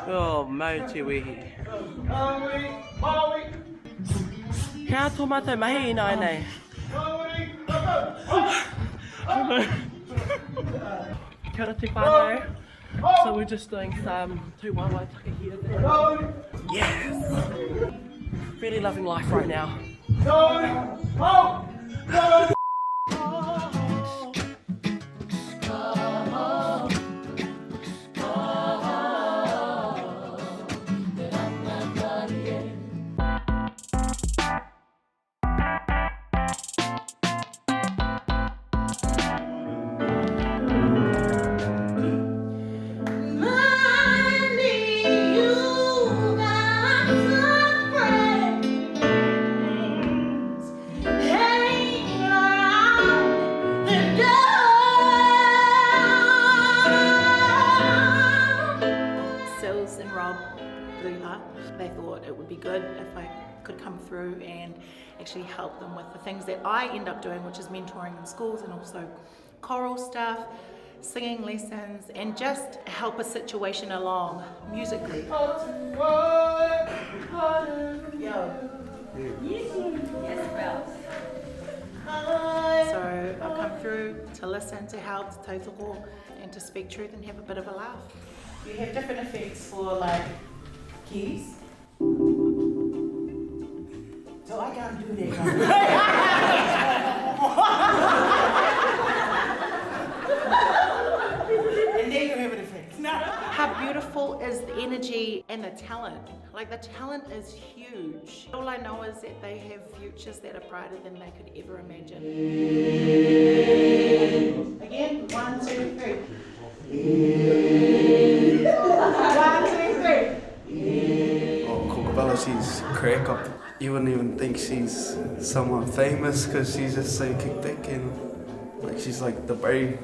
Oh, mau te wehi. Kia tō mātou mahi ina nei. Kia ora te whānau. So we're just doing some two waiwaiā here. Yes! Really loving life right now. They thought it would be good if I could come through and actually help them with the things that I end up doing, which is mentoring in schools and also choral stuff, singing lessons, and just help a situation along musically. So I've come through to listen, to help, to tautoko, and to speak truth and have a bit of a laugh. You have different effects for like keys. So I can't do that. And then you have an effect. How beautiful is the energy and the talent? Like the talent is huge. All I know is that they have futures that are brighter than they could ever imagine. Again, 1, 2, 3. 1, 2, 3. Oh, Bella, she's crack up. You wouldn't even think she's someone famous because she's just so kick back and like she's like the brain.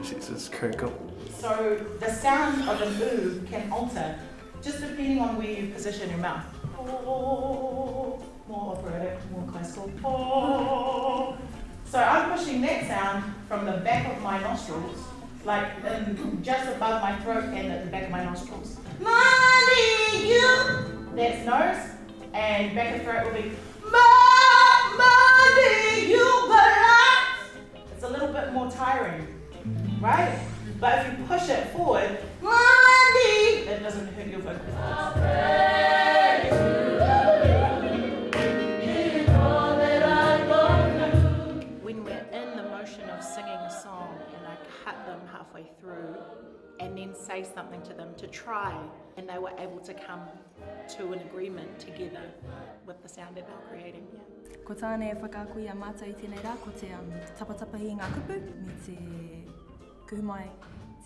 She's just crack up. So the sound of the ooh can alter just depending on where you position your mouth. Oh, more operatic, more classical. Oh. So I'm pushing that sound from the back of my nostrils, like just above my throat and at the back of my nostrils. Money, you. That's nose, and back of throat will be money, you balance. It's a little bit more tiring, right? But if you push it forward, money, that doesn't hurt your vocal cords. When we're in the motion of singing a song and I cut them halfway through and then say something to them to try, and they were able to come to an agreement together with the sound that they were creating. Yeah. Ko tāne whakakui a mātou I tēnei rā, ko te tapatapa i ngā kupu, me te kuhumai,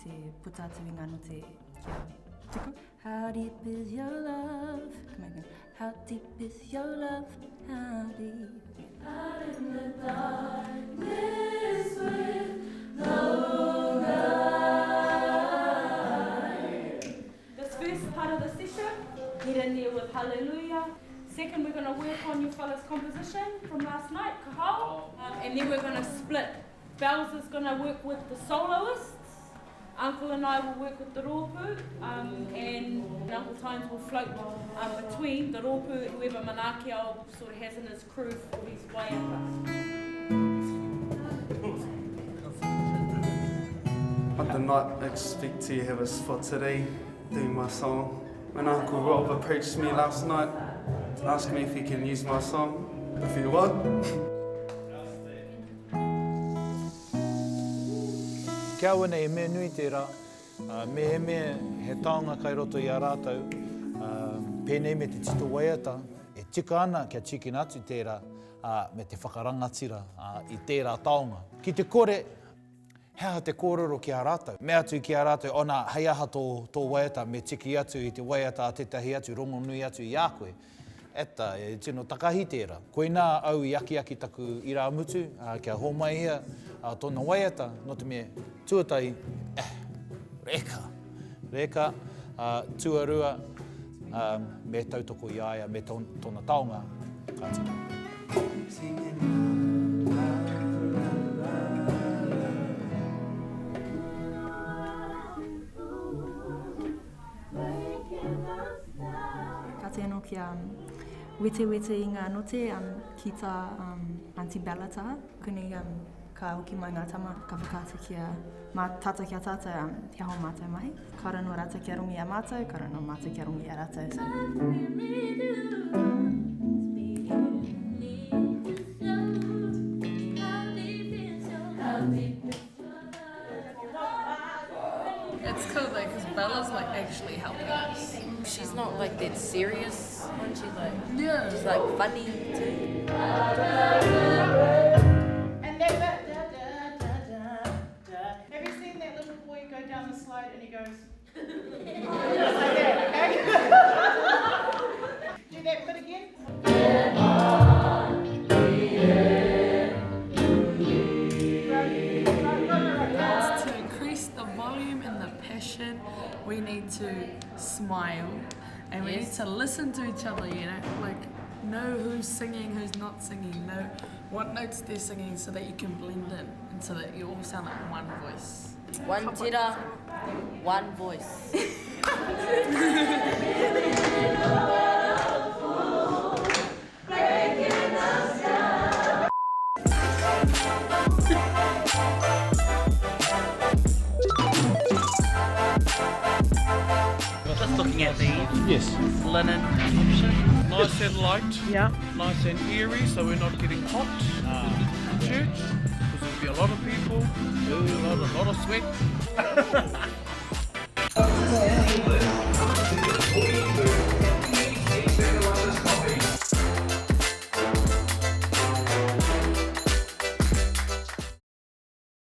te putatu I ngā no te kia tuku. How deep is your love? Come on, how deep is your love? How deep? Out in the darkness with no light. This first part of the session, get in there with Hallelujah. Second, we're going to work on your fellas' composition from last night, kahau. And then we're going to split. Bells is going to work with the soloists. Uncle and I will work with the rōpū, and Uncle Tynes will float between the rōpū, whoever Manakia sort of has in his crew for his waiata. I did not expect to have a spot today doing my song. When Uncle Rob approached me last night, asked me if he can use my song. If he would. Kia aua nei, me nui tērā, me he taonga kai roto I a rātou, pēnei me te tito waiata, e tika ana kia chikin atu tērā, me te whakarangatira I tērā taonga. Ki te kore, hea te kōrero ki a rātou. Me atu ki a rātou, ona hei aha tō waiata, me tiki atu I te waiata a tetahi atu, rongo nui atu I a koe. Eta, e tino takahi tērā. Koe nā au I aki taku I rā mutu, kia homai hea, tōna waiata, no te me tuatai, reka, tuarua, me tautoko I aia, me tōna taonga, ka tika. kia wete wete i ngā note ki tā Aunty Bella taha. Kuni ka hoki mai ngā tama ka whakaata kia tata kia tata te aho mātou mahi. Kara no rata kia rongi a mātou, kara no mātou kia rongi a rata. It's cool though, because Bella's like actually helping us. She's not like that serious when she's like, Yeah. she's like funny too. And then have you seen that little boy go down the slide and he goes just like that, okay? Do that bit again. To increase the volume and the passion, we need to smile and we need to listen to each other, you know, like know who's singing, who's not singing, know what notes they're singing so that you can blend in and so that you all sound like one voice. One tira, one voice. Just looking at these. Yes. Linen option. Nice and light. Yeah. Nice and airy, so we're not getting hot in church. Because there'll be a lot of people, a lot of sweat.